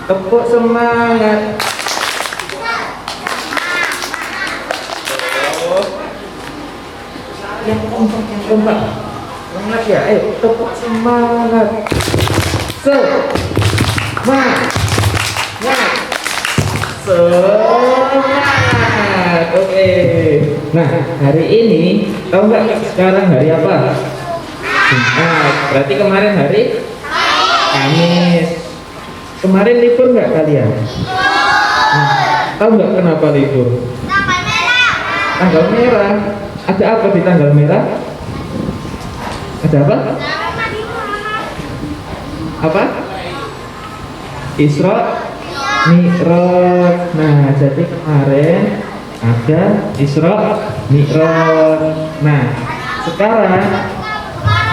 Tepuk semangat. Yang keempat. Semangat ya, ayo tepuk semangat. Semangat. Semangat. Oke. Nah, hari ini tahu nggak sekarang hari apa? Jumat. Berarti kemarin hari Kamis. Kemarin libur nggak kalian? Tahu nggak kenapa libur? Tanggal merah. Tanggal merah. Ada apa di tanggal merah? Ada apa? Apa? Isra Mi'raj. Nah, jadi kemarin ada Isra Mi'raj. Nah, sekarang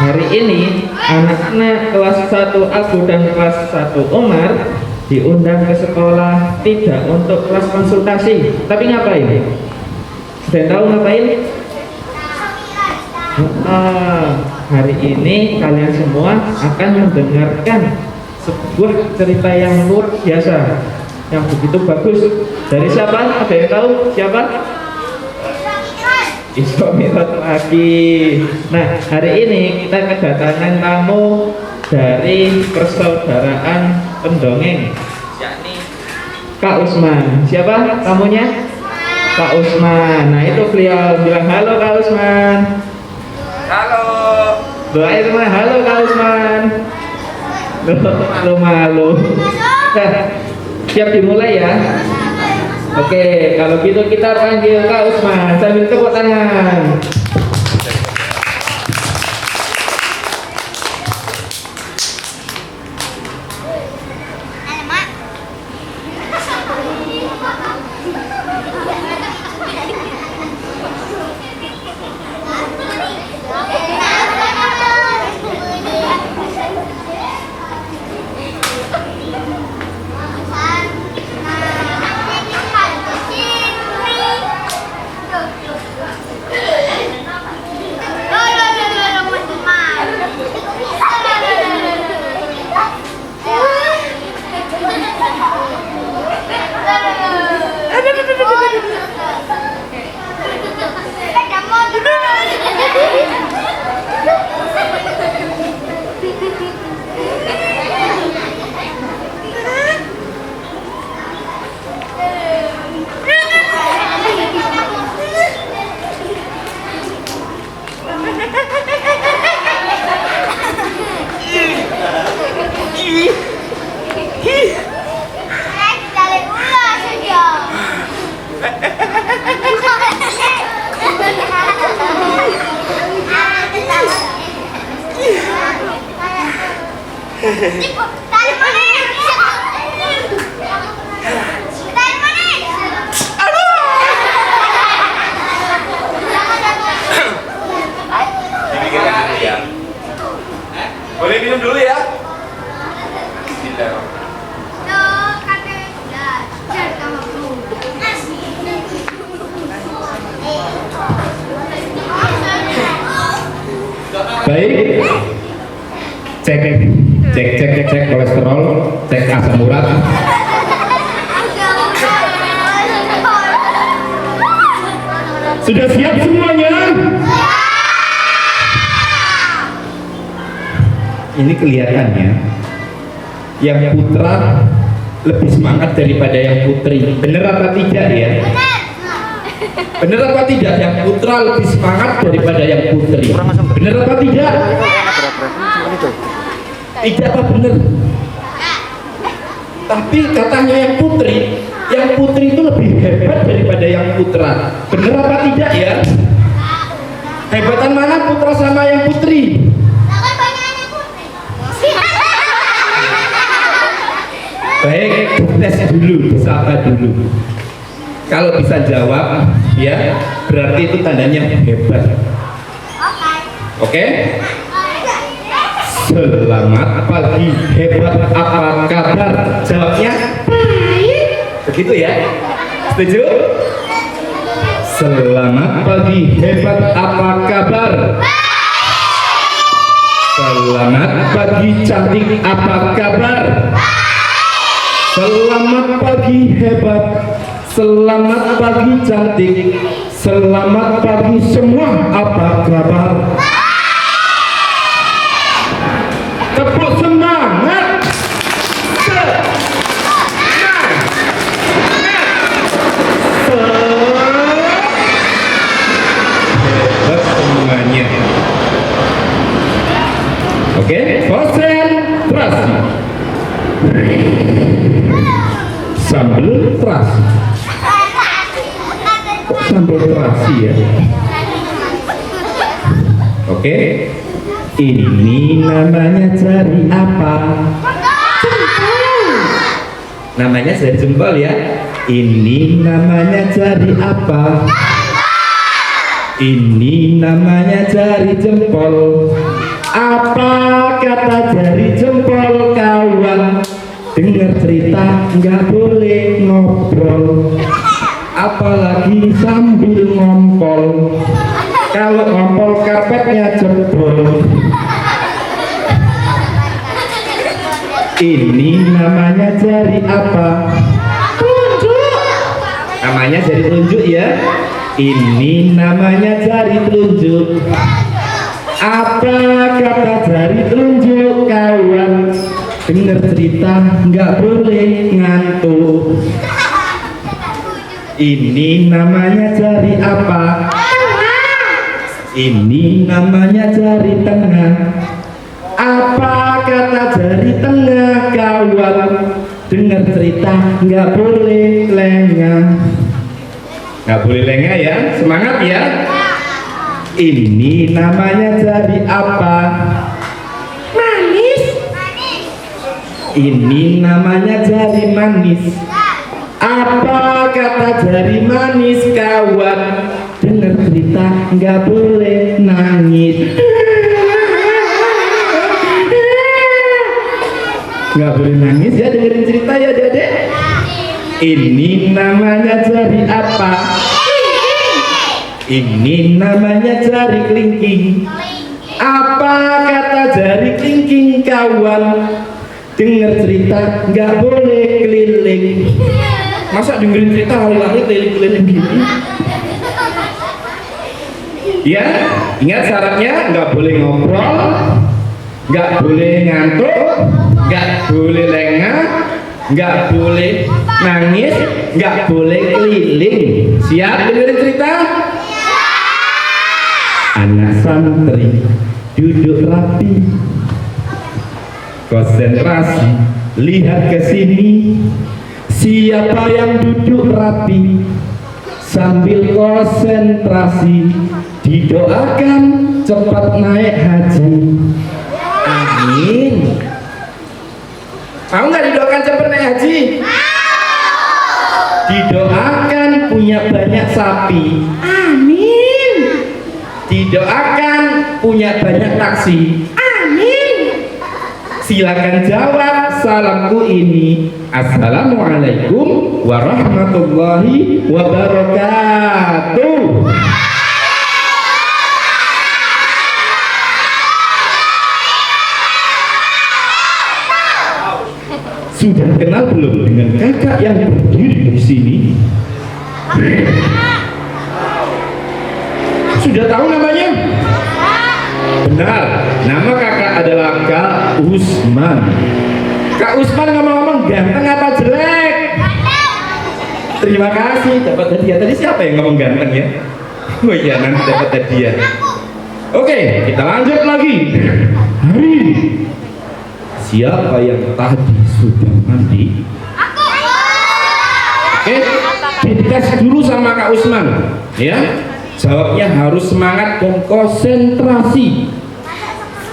hari ini anak-anak kelas 1 Abu dan kelas 1 Umar diundang ke sekolah, tidak untuk kelas konsultasi, tapi ngapain? Sudah tahu ngapain? Hari ini kalian semua akan mendengarkan sebuah cerita yang luar biasa, yang begitu bagus. Dari siapa? Ada yang tahu siapa? Isra Mi'raj lagi. Nah, hari ini kita kedatangan tamu dari persaudaraan pendongeng, yakni Kak Usman. Siapa tamunya? Kak Usman. Nah, itu beliau bilang halo Kak Usman. Halo. Doain semua halo Kak Usman. Malu. Nah, siap dimulai ya. Oke, kalau gitu kita panggil Kak Usman sambil tepuk tangan. Boleh minum dulu ya? Baik, cek kolesterol, cek asam urat. Sudah siap semuanya? Ini kelihatannya yang putra lebih semangat daripada yang putri. Bener apa tidak ya? Bener apa tidak? Yang putra lebih semangat daripada yang putri. Bener apa tidak? Tidak apa bener? Tapi katanya yang putri itu lebih hebat daripada yang putra. Bener apa tidak ya? Hebatan mana putra sama yang putri? Baik, tes dulu, sapa dulu. Kalau bisa jawab, ya berarti itu tandanya hebat. Oke? Selamat pagi, hebat, apa kabar? Jawabnya baik. Begitu ya? Setuju? Selamat pagi, hebat, apa kabar? cantik, apa kabar? Selamat pagi hebat, selamat pagi cantik, selamat pagi semua, apa kabar? Tepuk semangat. Hebat semuanya. Oke, konsentrasi. Sambal terasi. Kok sambal terasi ya? Oke, ini namanya jari apa? Namanya jari jempol ya. Ini namanya jari apa? Ini namanya jari jempol. Apa kata jari jempol kawan? Dengar cerita nggak boleh ngobrol, apalagi sambil ngompol. Kalau ngompol karpetnya jebol. Ini namanya jari apa? Telunjuk. Namanya jari telunjuk ya. Ini namanya jari telunjuk. Apa kata jari telunjuk kawan? Dengar cerita nggak boleh ngantuk. Ini namanya jari apa? Ini namanya jari tengah. Apa kata jari tengah kawan? Dengar cerita nggak boleh lengah. Nggak boleh lengah ya, semangat ya. Ini namanya jari apa? Manis. Ini namanya jari manis. Apa kata jari manis kawan? Dengar cerita nggak boleh nangis. Nggak boleh nangis ya, dengerin cerita ya Dedek. Ini namanya jari apa? Ini namanya jari kelingking. Apa kata jari kelingking kawan? Dengar cerita nggak boleh keliling. Masa dengerin cerita lari-lari keliling-keliling gini? Ya, ingat syaratnya nggak boleh ngobrol, nggak boleh ngantuk, nggak boleh lengah, nggak boleh nangis, nggak boleh keliling. Siap dengerin cerita? Anak santri duduk rapi, konsentrasi, lihat ke sini. Siapa yang duduk rapi sambil konsentrasi, didoakan cepat naik haji. Amin. Mau nggak didoakan cepat naik haji? Didoakan punya banyak sapi. Amin. Didoakan punya banyak taksi. Amin. Silakan jawab salamku ini. Assalamualaikum warahmatullahi wabarakatuh. Sudah kenal belum dengan kakak yang berdiri di sini? Sudah tahu namanya? Benar, nama kakak adalah Kak Usman. Kak Usman ngomong-ngomong ganteng apa jelek? Terima kasih, dapat hadiah. Tadi siapa yang ngomong ganteng ya? Oh iya, nanti dapat hadiah. Oke, kita lanjut lagi. Hari siapa yang tadi sudah mandi? Oke, dites dulu sama Kak Usman ya. Jawabnya harus semangat dan konsentrasi.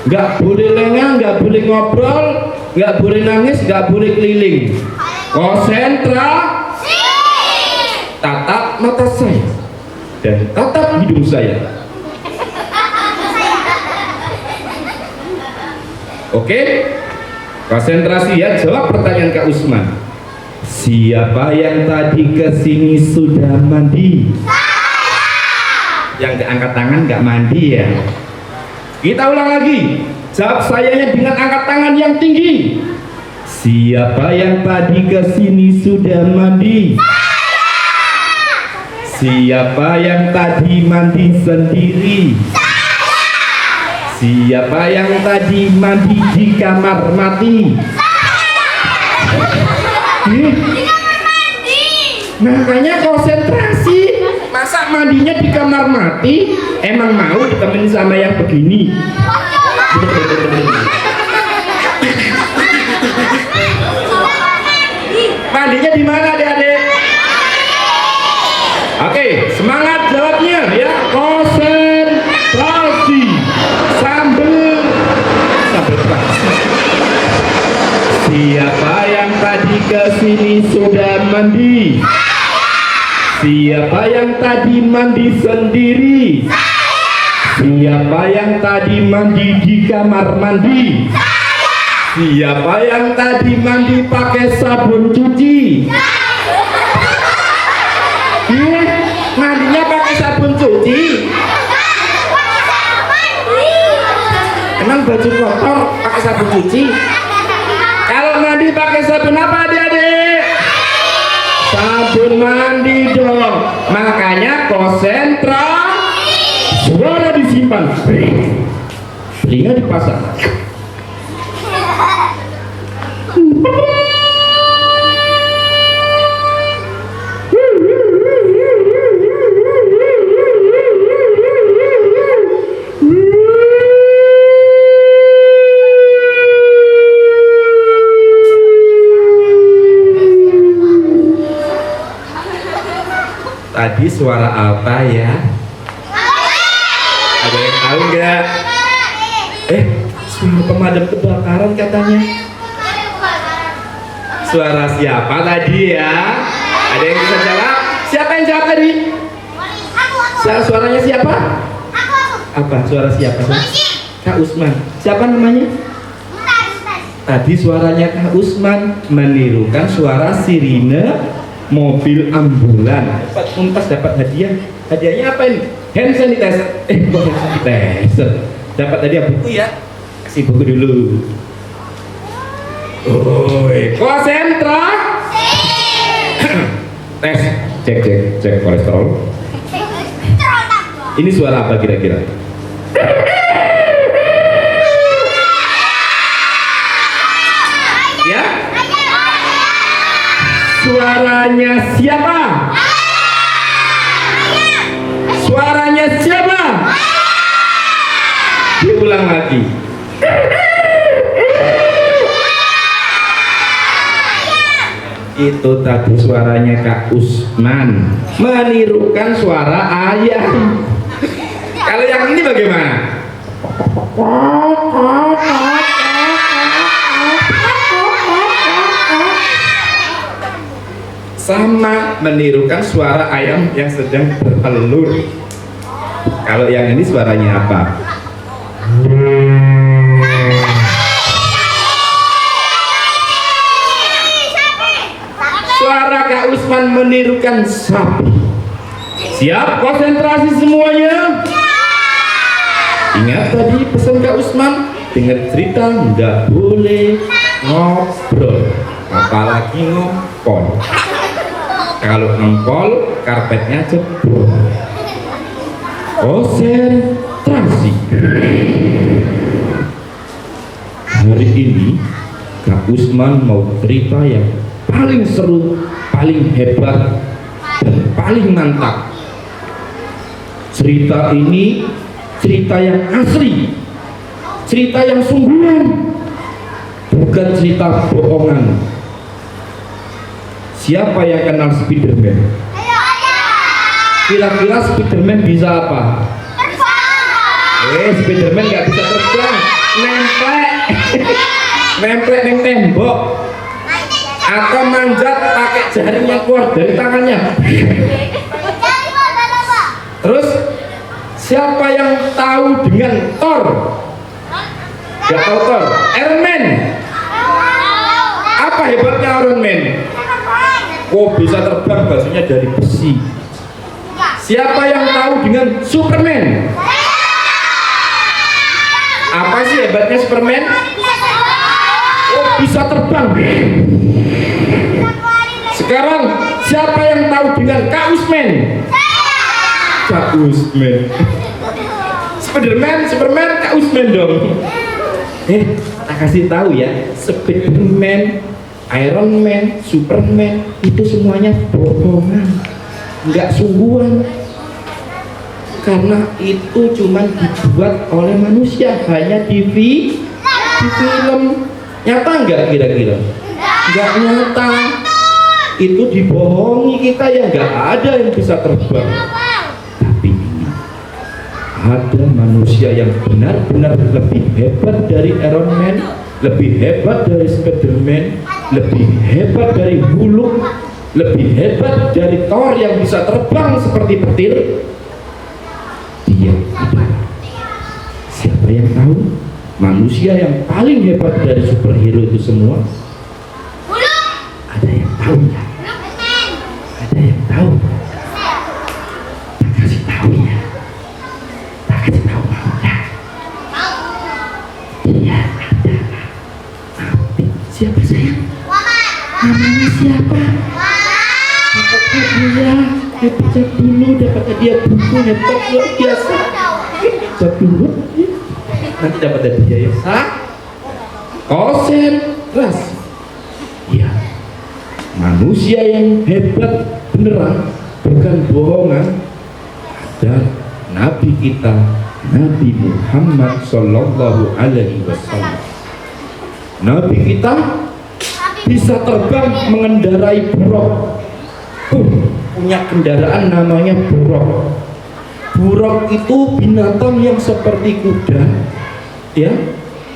Nggak boleh lengah, nggak boleh ngobrol, nggak boleh nangis, nggak boleh keliling. Konsentrasi. Tatap mata saya dan tatap hidung saya. Oke, konsentrasi ya. Jawab pertanyaan Kak Usman. Siapa yang tadi kesini sudah mandi? Yang angkat tangan nggak mandi ya. Kita ulang lagi. Jawab sayanya dengan angkat tangan yang tinggi. Siapa yang tadi kesini sudah mandi? Siapa yang tadi mandi sendiri? Siapa yang tadi mandi di kamar mati? Makanya konsentrasi. Masa mandinya di kamar mati? Emang mau ditemenin sama yang begini? Mandinya di mana adik-adik? Oke, semangat jawabnya ya. Konsentrasi. Sambil siapa yang tadi kesini sudah mandi? Siapa yang tadi mandi sendiri? Siapa yang tadi mandi di kamar mandi? Siapa yang tadi mandi pakai sabun cuci? Mandinya pakai sabun cuci? Emang baju kotor pakai sabun cuci? Kalau mandi pakai sabun apa adik-adik? Sabun mandi dong. Makanya konsentrasi. Suara disimpan, telinga dipasang. Tadi suara apa ya? Ada yang tahu nggak? Suara pemadam kebakaran katanya. Suara siapa tadi ya? Ada yang bisa jawab? Siapa yang jawab tadi? Suaranya siapa? Apa? Suara siapa? Kak Usman. Siapa namanya? Tadi suaranya Kak Usman menirukan suara sirine mobil ambulan. Muntas dapat hadiah. Hadiahnya apa ini? Hand sanitizer. Bukan hand sanitizer. Dapat hadiah buku ya. Kasih buku dulu. Konsentrasi. Tes. Cek kolesterol. Ini suara apa kira-kira? Ya? Suaranya siapa? Suaranya siapa? Diulang lagi. Itu tadi suaranya Kak Usman menirukan suara ayam. Kalau yang ini bagaimana? Sama, menirukan suara ayam yang sedang bertelur. Kalau yang ini suaranya apa? Suara Kak Usman menirukan sapi. Siap, konsentrasi semuanya. Ingat tadi pesan Kak Usman, dengar cerita nggak boleh ngobrol, apalagi ngopol. Kalau ngempol, karpetnya jebol. Konsentrasi. Hari ini Kak Usman mau cerita yang paling seru, paling hebat, dan paling mantap. Cerita ini cerita yang asli, cerita yang sungguhan, bukan cerita bohongan. Siapa yang kenal Spiderman? Kira-kira Spiderman bisa apa? Spiderman nggak bisa terbang, nemplek neng tembok, atau manjat pakai jaring yang keluar dari tangannya. Terus siapa yang tahu dengan Thor? Gak tahu Thor? Iron Man. Apa hebatnya Iron Man? Bisa terbang, bajunya dari besi. Siapa yang tahu dengan Superman? Apa sih hebatnya Superman? Oh, bisa terbang. Sekarang siapa yang tahu dengan Kak Usman? Kak Usman. Superman, Kak Usman dong. Tak kasih tahu ya, Spiderman, Iron Man, Superman itu semuanya bohongan, nggak sungguhan. Karena itu cuma dibuat oleh manusia, hanya di film. Nyata nggak kira-kira? Nggak nyata. Itu dibohongi kita, ya nggak ada yang bisa terbang. Tapi ini ada manusia yang benar-benar lebih hebat dari Iron Man, lebih hebat dari Spiderman, lebih hebat dari Hulk, lebih hebat dari Thor yang bisa terbang seperti petir. Dia adalah, siapa yang tahu manusia yang paling hebat dari superhero itu semua? Ada yang tahu ya? Ada yang tahu? Tak kasih tahu ya? Tak kasih tahu mau ya? Dia adalah Nabi. Siapa sayang? Namanya siapa? Dapatnya dia hijab dulu, dapat hadiah buku hebat luar biasa. Hijab dulu, nanti dapat hadiah ya. Konsentrasi. Ya, manusia yang hebat beneran, bukan bohongan, ada Nabi kita, Nabi Muhammad Sallallahu Alaihi Wasallam. Nabi kita bisa terbang mengendarai buruk. Punya kendaraan namanya buruk. Buruk itu binatang yang seperti kuda, ya,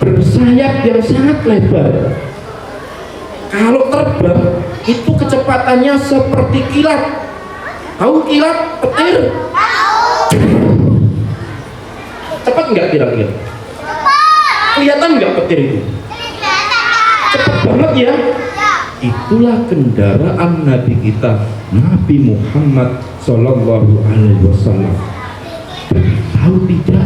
bersayap yang sangat lebar. Kalau terbang itu kecepatannya seperti kilat. Tahu kilat petir? Cepat nggak kira-kira? Kelihatan nggak petir itu? Cepat banget ya. Itulah kendaraan Nabi kita, Nabi Muhammad Sallallahu Alaihi Wasallam. Tahu tidak?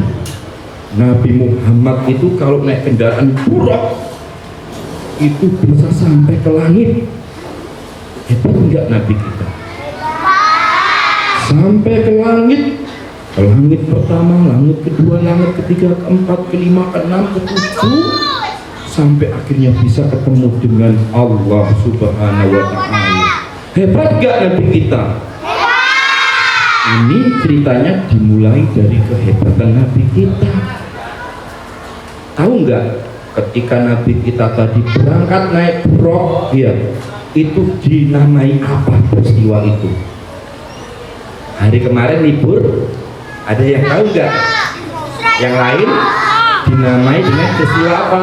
Nabi Muhammad itu kalau naik kendaraan buruk itu bisa sampai ke langit. Hebat enggak Nabi kita? Sampai ke langit. Ke langit pertama, langit kedua, langit ketiga, keempat, kelima, keenam, ketujuh, sampai akhirnya bisa ketemu dengan Allah Subhanahu wa Ta'ala. Hebat gak Nabi kita? Ini ceritanya dimulai dari kehebatan Nabi kita. Tahu nggak? Ketika Nabi kita tadi berangkat naik buruk, ya, itu dinamai apa peristiwa itu? Hari kemarin libur, ada yang tahu nggak? Yang lain dinamai dengan peristiwa apa?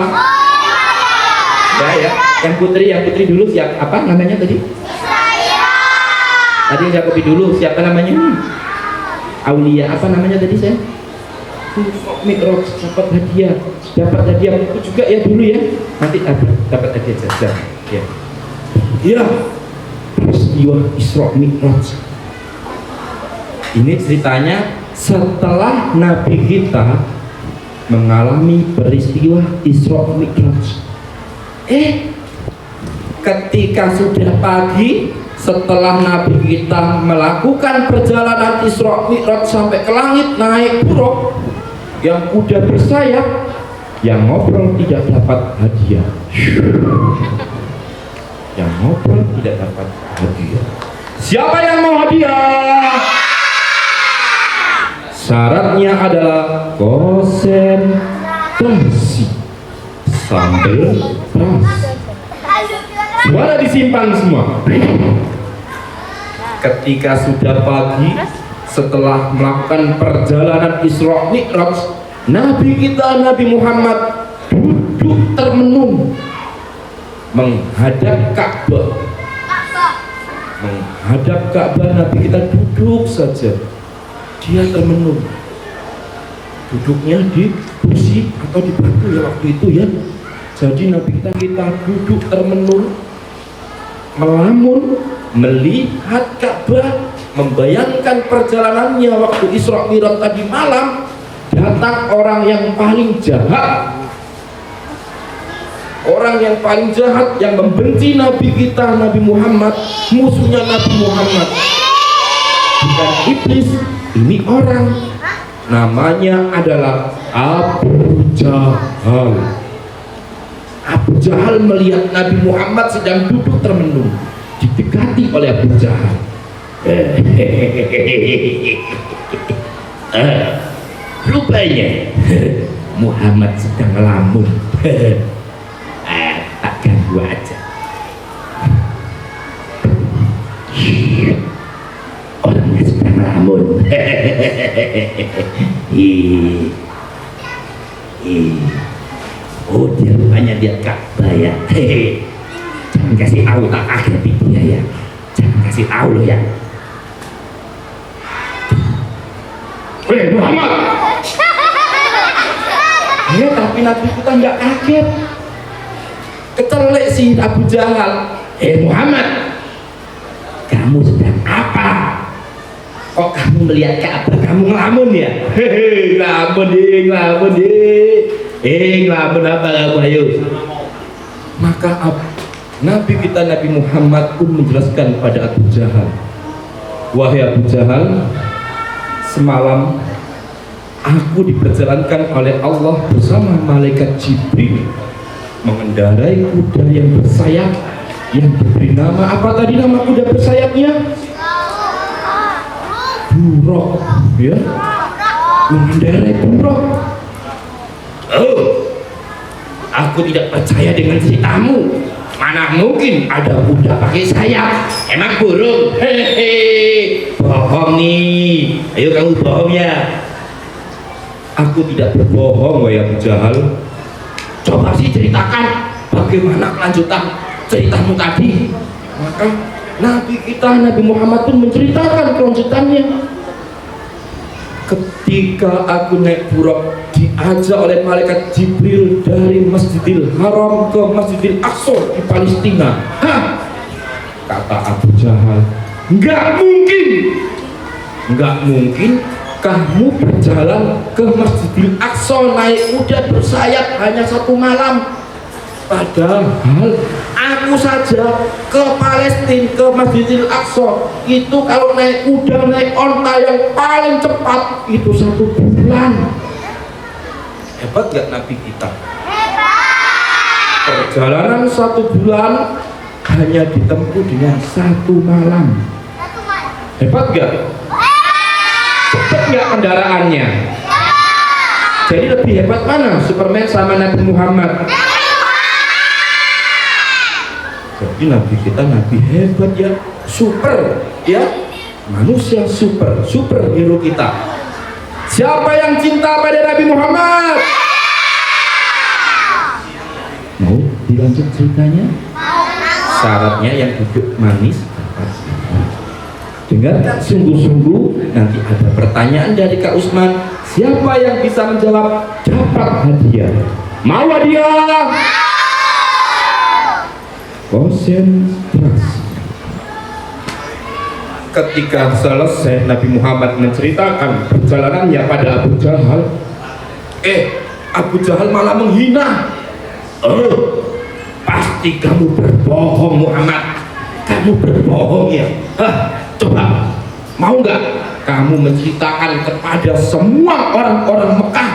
Ya, yang putri dulu siapa? Apa namanya tadi? Tadi yang kopi dulu siapa namanya? Aulia apa namanya tadi saya? Mikrot dapat hadiah buku juga ya dulu ya. Nanti dapat hadiah jajan. Ya. Ya. Peristiwa Isra Mi'raj. Ini ceritanya setelah Nabi kita mengalami peristiwa Isra Mi'raj. Ketika sudah pagi, setelah Nabi kita melakukan perjalanan Isra Mi'raj sampai ke langit naik buruk, yang kuda bersayap, yang ngobrol tidak dapat hadiah. Yang ngobrol tidak dapat hadiah. Siapa yang mau hadiah? Syaratnya adalah konsentrasi sambil keras. Suara disimpan semua. Ketika sudah pagi, setelah melakukan perjalanan Isra Mi'raj, Nabi kita Nabi Muhammad duduk termenung menghadap Ka'bah. Menghadap Ka'bah, Nabi kita duduk saja. Dia termenung. Duduknya di kursi atau di batu ya waktu itu ya. Jadi Nabi kita duduk termenung, melamun, melihat Ka'bah, membayangkan perjalanannya waktu Isra Mi'raj tadi malam datang orang yang paling jahat, orang yang paling jahat, yang membenci Nabi kita, Nabi Muhammad, musuhnya Nabi Muhammad. Bukan iblis, ini orang, namanya adalah Abu Jahal. Abu Jahal melihat Nabi Muhammad sedang duduk termenung, didekati oleh Abu Jahal. Rupanya Muhammad sedang ngelamun. Tak ganggu aja. Orangnya sedang ngelamun. Oh, dia rupanya lihat Ka'bah ya. Jangan kasih tahu, tak akhiri dia ya. Jangan kasih tahu lo ya. Muhammad. Ya, tapi Nabi kita nggak kaget. Kecelek si Abu Jahal. Muhammad, kamu sedang apa? Kok kamu melihat Ka'bah, kamu ngelamun ya? Ngelamun apa kamu, ayo. Maka Nabi kita Nabi Muhammad pun menjelaskan pada Abu Jahal, wahai Abu Jahal, semalam aku diperjalankan oleh Allah bersama malaikat Jibril mengendarai kuda yang bersayap yang diberi nama apa tadi nama kuda bersayapnya? Buraq, ya, mengendarai buraq. Oh, aku tidak percaya dengan ceritamu. Mana mungkin ada kuda pakai sayap? Emang burung? Hehehe, bohong nih. Ayo kamu bohong ya. Aku tidak berbohong, wahai Abu Jahal. Coba sih ceritakan bagaimana kelanjutan ceritamu tadi. Maka Nabi kita Nabi Muhammad pun menceritakan kelanjutannya. Ketika aku naik buraq, diajak oleh malaikat Jibril dari Masjidil Haram ke Masjidil Aqsa di Palestina. Hah? Kata Abu Jahal, nggak mungkin kamu berjalan ke Masjidil Aqsa naik kuda bersayap hanya satu malam. Padahal aku saja ke Palestina, ke Masjidil Aqsa itu kalau naik kuda, naik onta yang paling cepat itu 1 bulan. Hebat gak Nabi kita? Hebat. Perjalanan 1 bulan hanya ditempuh dengan 1 malam. Hebat gak? Cepat gak kendaraannya? Jadi lebih hebat mana Superman sama Nabi Muhammad? Jadi Nabi kita Nabi hebat ya, super ya, manusia super hero kita. Siapa yang cinta pada Nabi Muhammad? Mau dilanjut ceritanya? Syaratnya yang duduk manis. Dengarkan sungguh-sungguh, nanti ada pertanyaan dari Kak Usman. Siapa yang bisa menjawab dapat hadiah. Mau hadiah? Konsentrasi. Ketika selesai Nabi Muhammad menceritakan perjalanannya pada Abu Jahal, Abu Jahal malah menghina. Oh, pasti kamu berbohong Muhammad. Kamu berbohong ya. Coba, mau nggak kamu menceritakan kepada semua orang-orang Mekah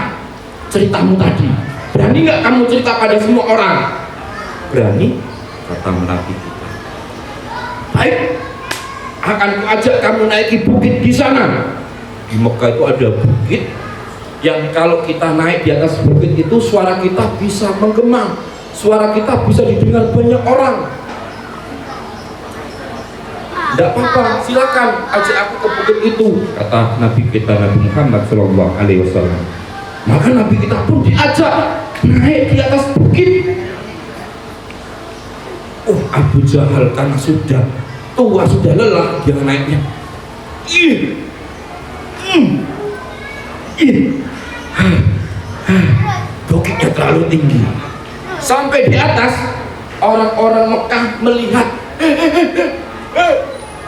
ceritamu tadi? Berani nggak kamu cerita pada semua orang? Berani? Kata Nabi kita. Baik, akan kuajak kamu naiki bukit di sana. Di Mekah itu ada bukit yang kalau kita naik di atas bukit itu suara kita bisa menggema, suara kita bisa didengar banyak orang. Tidak apa-apa, silakan ajak aku ke bukit itu, kata Nabi kita Nabi Muhammad SAW. Maka Nabi kita pun diajak naik di atas bukit. Abu Jahal karena sudah tua, sudah lelah, dia naiknya. Bukitnya terlalu tinggi. Sampai di atas, orang-orang Mekah melihat.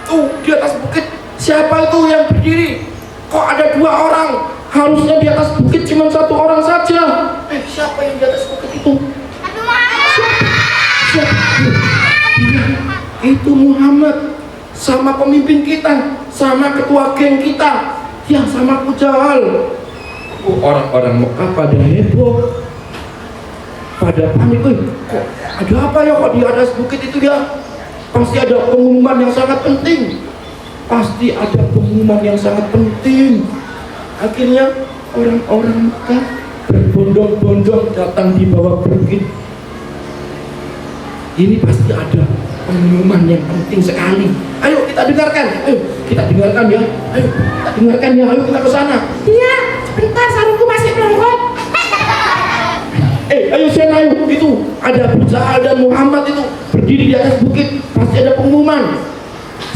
Tuh di atas bukit, siapa itu yang berdiri? Kok ada 2 orang? Harusnya di atas bukit cuma satu orang saja. Siapa yang di atas bukit itu? Siapa? Itu Muhammad, sama pemimpin kita, sama ketua geng kita, yang sama Abu Jahal. Orang-orang Mekah pada heboh, pada panik. Kok ada apa ya kok di atas bukit itu ya? Pasti ada pengumuman yang sangat penting. Pasti ada pengumuman yang sangat penting. Akhirnya orang-orang Mekah berbondong-bondong datang di bawah bukit. Ini pasti ada pengumuman yang penting sekali. Ayo kita dengarkan. Ayo kita dengarkan ya. Ayo kita dengarkan ya. Ayo kita ke sana. Iya, sebentar sarungku masih melengkot. Ayo Sen, ayo. Itu ada Abu Jahal dan Muhammad itu berdiri di atas bukit. Pasti ada pengumuman.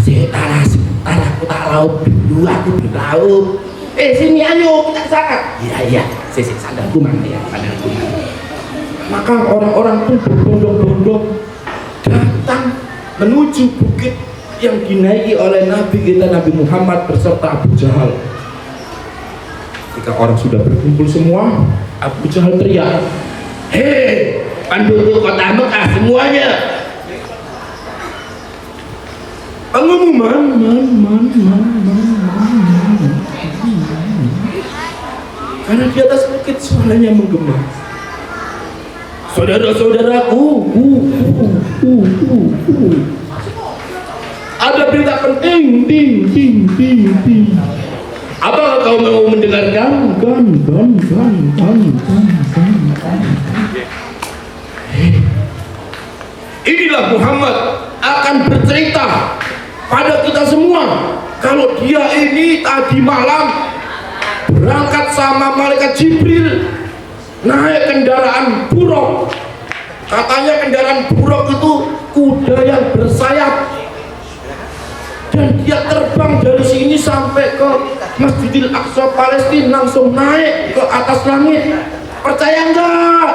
Sebentar aku tak laut dulu, aku berlaut. Sini ayo kita ke sana. Iya. Sadarku mana ya, sadarku mana. Maka orang-orang pun berbondong-bondong datang menuju bukit yang dinaiki oleh Nabi kita Nabi Muhammad beserta Abu Jahal. Ketika orang sudah berkumpul semua, Abu Jahal teriak, "Hei, penduduk kota Mekah semuanya, pengumuman, karena di atas bukit suaranya menggema. Saudara-saudaraku, ada berita penting, ting. Apakah kau mau mendengarkan? Inilah Muhammad akan bercerita pada kita semua kalau dia ini tadi malam berangkat sama malaikat Jibril naik kendaraan buruk. Katanya kendaraan buruk itu kuda yang bersayap, dan dia terbang dari sini sampai ke Masjidil Aqsa Palestina, langsung naik ke atas langit. Percaya enggak?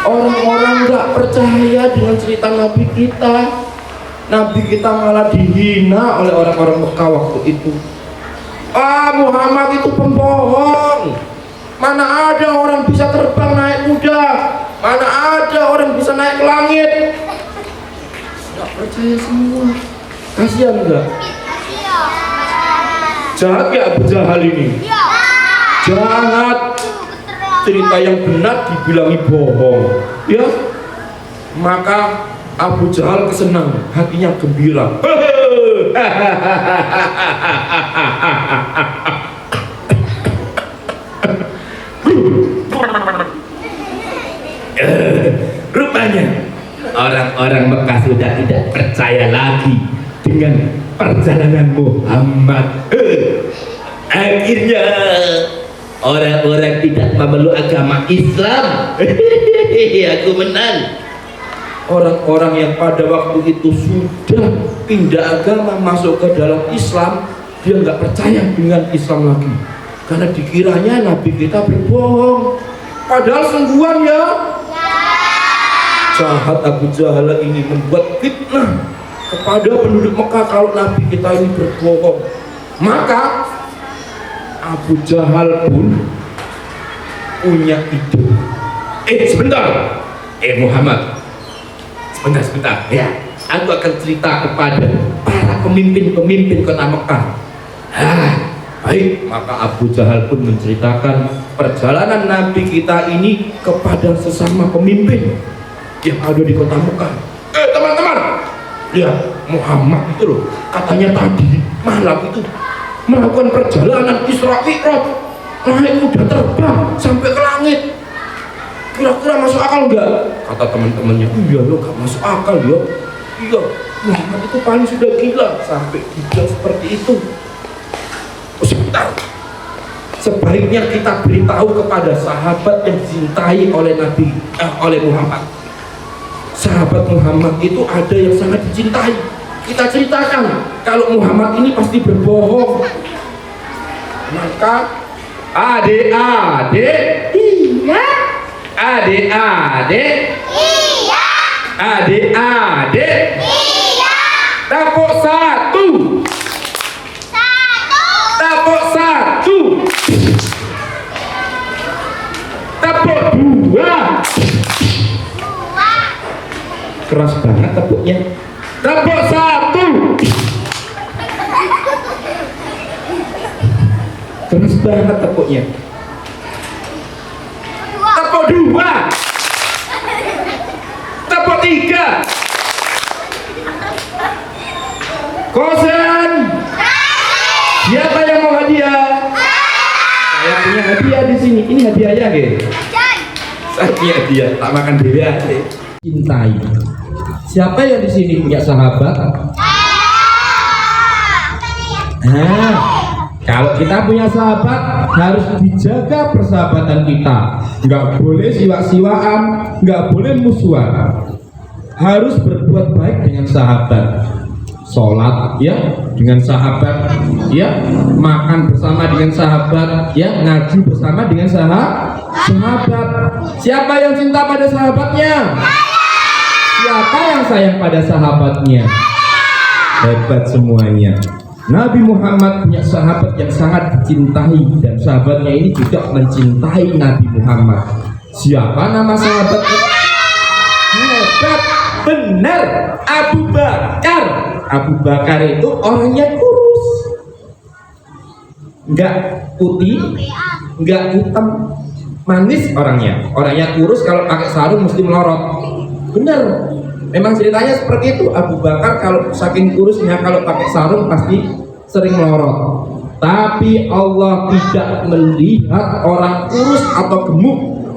Orang-orang enggak percaya dengan cerita Nabi kita. Nabi kita malah dihina oleh orang-orang Mekah waktu itu. Muhammad itu pembohong. Mana ada orang bisa terbang naik kuda? Mana ada orang bisa naik ke langit? Nggak percaya semua. Kasihan enggak? Jahat ya Abu Jahal ini? Jahat. Cerita yang benar dibilangi bohong, ya. Maka Abu Jahal kesenang, hatinya gembira. Rupanya orang-orang Mekah sudah tidak percaya lagi dengan perjalanan Muhammad. Akhirnya orang-orang tidak memeluk agama Islam. Aku menang. Orang-orang yang pada waktu itu sudah pindah agama masuk ke dalam Islam, dia nggak percaya dengan Islam lagi karena dikiranya Nabi kita berbohong, padahal sungguhan ya. Jahat Abu Jahal ini membuat fitnah kepada penduduk Mekah kalau Nabi kita ini berbohong. Maka Abu Jahal pun punya ide. Sebentar, Muhammad, sebentar, ya. Aku akan cerita kepada para pemimpin kota Mekah. Baik, maka Abu Jahal pun menceritakan perjalanan Nabi kita ini kepada sesama pemimpin yang ada di kota Mekah. Teman-teman, lihat Muhammad itu loh, katanya tadi malam itu melakukan perjalanan Isra Mi'raj, naik kuda terbang sampai ke langit. Kira-kira masuk akal enggak? Kata teman-temannya, iya lo gak masuk akal ya. Iya, Muhammad itu paling sudah gila sampai gila seperti itu. Sebentar, sebaiknya kita beritahu kepada sahabat yang dicintai oleh oleh Muhammad. Sahabat Muhammad itu ada yang sangat dicintai. Kita ceritakan kalau Muhammad ini pasti berbohong. Maka adik-adik, Iya. adik-adik, Iya. adik-adik, Iya. tepuk satu, tepuk Keras banget tepuknya. Tepuk satu. Keras banget tepuknya. Tepuk dua. Tepuk tiga. Kosen. Siapa yang mau hadiah? Saya punya hadiah di sini. Ini hadiahnya, gitu. Saya punya hadiah. Tak makan dewe aja. Cintai. Siapa yang di sini punya sahabat? Nah, kalau kita punya sahabat harus dijaga persahabatan kita. Nggak boleh siwa-siwaan, nggak boleh musuhan. Harus berbuat baik dengan sahabat. Sholat ya dengan sahabat, ya makan bersama dengan sahabat, ya ngaji bersama dengan sahabat. Siapa yang cinta pada sahabatnya? Siapa yang sayang pada sahabatnya? Hebat semuanya. Nabi Muhammad punya sahabat yang sangat dicintai dan sahabatnya ini juga mencintai Nabi Muhammad. Siapa nama sahabatnya? Hebat, benar, Abu Bakar. Abu Bakar itu orangnya kurus, nggak putih, nggak hitam, manis orangnya. Orangnya kurus, kalau pakai sarung mesti melorot. Benar, memang ceritanya seperti itu. Abu Bakar kalau saking kurusnya kalau pakai sarung pasti sering melorot. Tapi Allah tidak melihat orang kurus atau gemuk.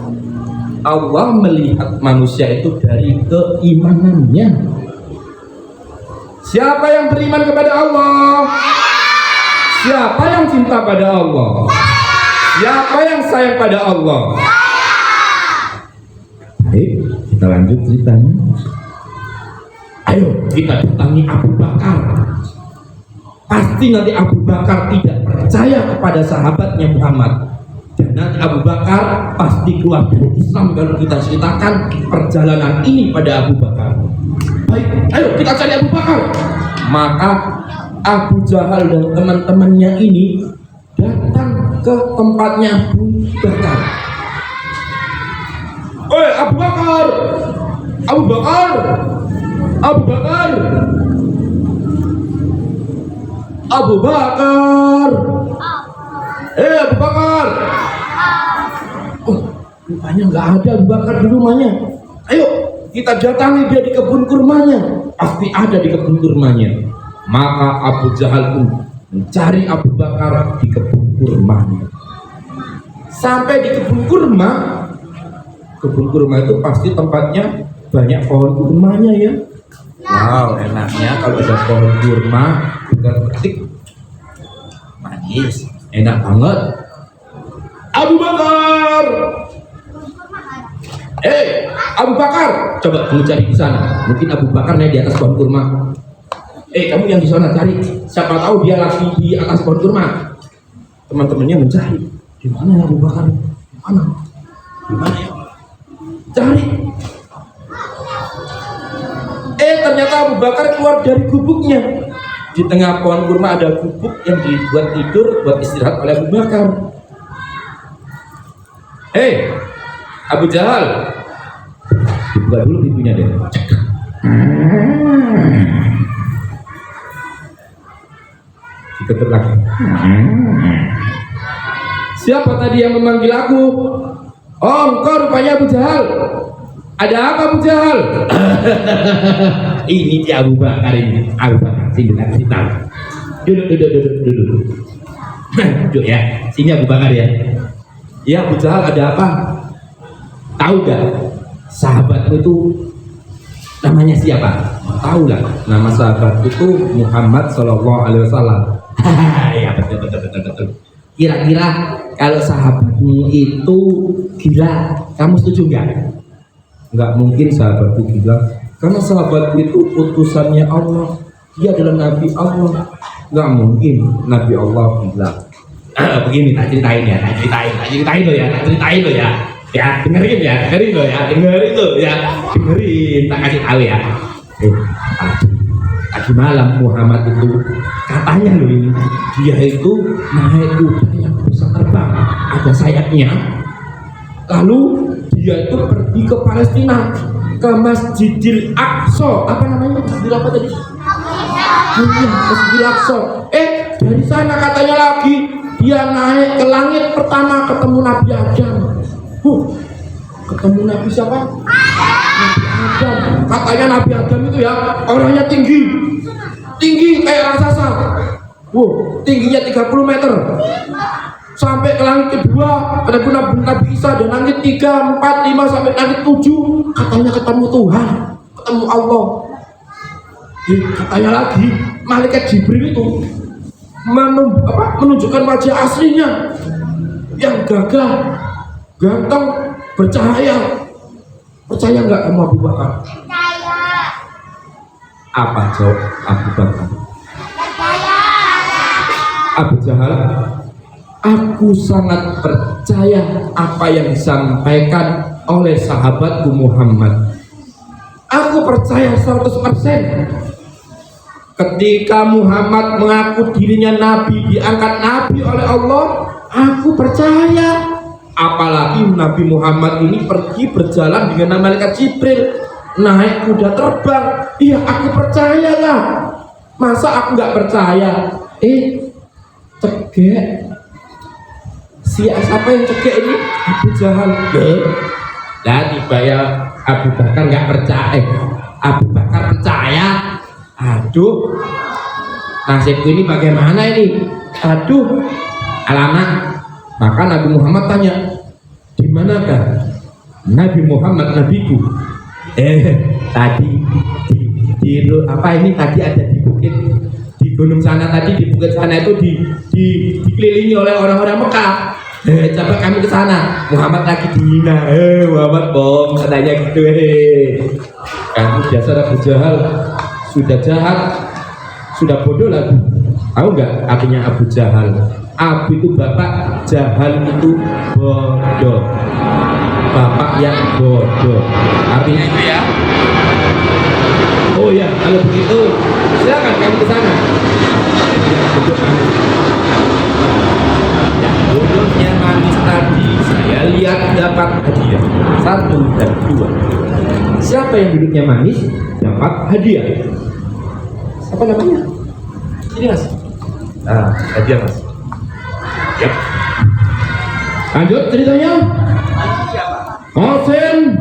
Allah melihat manusia itu dari keimanannya. Siapa yang beriman kepada Allah? Siapa yang cinta pada Allah? Siapa yang sayang pada Allah? Baik, kita lanjut ceritanya. Ayo kita datangi Abu Bakar. Pasti nanti Abu Bakar tidak percaya kepada sahabatnya Muhammad. Dan nanti Abu Bakar pasti keluar dari Islam kalau kita ceritakan perjalanan ini pada Abu Bakar. Baik, ayo kita cari Abu Bakar. Maka Abu Jahal dan teman-temannya ini datang ke tempatnya Abu Bakar. Oi Abu Bakar, Abu Bakar, Abu Bakar, Abu Bakar. Abu Bakar. Oh, rupanya nggak ada Abu Bakar di rumahnya. Ayo kita datangi dia di kebun kurmanya. Pasti ada di kebun kurmanya. Maka Abu Jahal pun mencari Abu Bakar di kebun kurmanya. Sampai di kebun kurma itu pasti tempatnya banyak pohon kurmanya ya. Wow, enaknya kalau ada pohon kurma bukan petik, manis, enak banget. Abu Bakar. Abu Bakar, coba kamu cari di sana. Mungkin Abu Bakar naik di atas pohon kurma. Kamu yang di sana cari. Siapa tahu dia lagi di atas pohon kurma. Teman-temannya mencari. Di mana ya Abu Bakar? Di mana? Di mana ya? Cari. Ternyata Abu Bakar keluar dari gubuknya. Di tengah pohon kurma ada gubuk yang dibuat tidur, buat istirahat oleh Abu Bakar. Abu Jahal, dibuka dulu pintunya deh. Ditutup lagi. Siapa tadi yang memanggil aku? Oh, engkau rupanya Abu Jahal. Ada apa Abu Jahal? Ini dia Abu Bakar ini. Abu Bakar, sini kasih tahu. Duduk. Duduk ya. Sini Abu Bakar ya. Ya Abu Jahal, ada apa? Tahu gak sahabatmu itu namanya siapa? Tahu lah, nama sahabat itu Muhammad Shallallahu Alaihi Wasallam. Ya betul. Kira-kira kalau sahabatmu itu gila, kamu setuju nggak? Nggak mungkin sahabatku gila, karena sahabatku itu utusannya Allah, dia adalah Nabi Allah. Nggak mungkin Nabi Allah gila. Begini, tak ceritain lo ya. Ya, dengerin lo ya, dengerin, tak kasih tahu ya. Tadi malam Muhammad itu katanya loh ini, dia itu naik kuda yang bisa terbang, ada sayapnya. Lalu dia itu pergi ke Palestina. ke Masjidil Aqsa. Apa namanya? Masjidil apa tadi? Iya, Masjidil Aqsa. Dari sana katanya lagi dia naik ke langit pertama, ketemu Nabi Adam. Ketemu Nabi siapa? Nabi Adam. Katanya Nabi Adam itu ya orangnya tinggi kayak raksasa. Tingginya 30 meter. Sampai ke langit kedua, ada Nabi Isa, dan langit 3, 4, 5 sampai langit 7. Katanya ketemu Tuhan, ketemu Allah. Katanya lagi malaikat Jibril itu menunjukkan wajah aslinya yang gagah, ganteng, bercahaya. Percaya nggak kamu Abu Bakar? Percaya. Apa jawab Abu Bakar? Percaya. Abu Jahal, aku sangat percaya apa yang disampaikan oleh sahabatku Muhammad. Aku percaya 100%. Ketika Muhammad mengaku dirinya nabi, diangkat nabi oleh Allah, aku percaya. Apalagi Nabi Muhammad ini pergi berjalan dengan malaikat Jibril, naik kuda terbang. Iya, aku percayalah. Masa aku nggak percaya? Cegek. Siapa yang cegek ini? Abu Jahal. Lah tiba ya Abu Bakar nggak percaya. Abu Bakar percaya. Aduh, nasibku ini bagaimana ini? Aduh, alamak. Maka Nabi Muhammad tanya, di manakah Nabi Muhammad nabiku? Tadi di apa ini tadi ada di bukit, di gunung sana tadi, di bukit sana itu dikelilingi oleh orang-orang Mekah. Coba kami ke sana. Muhammad lagi dihina. Muhammad bom katanya gitu. Kamu dasar Abu Jahal, sudah jahat, sudah bodoh lagi. Tahu nggak artinya Abu Jahal? Abu itu bapak, Jahal itu bodoh. Bapak yang bodoh. Artinya itu ya. Oh ya, kalau begitu silakan kamu ke sana. Yang bodohnya manis tadi saya lihat dapat hadiah 1 dan 2. Siapa yang duduknya manis dapat hadiah. Apa namanya? Ini mas. Hadiah mas. Ya. Lanjut ceritanya. Qasim.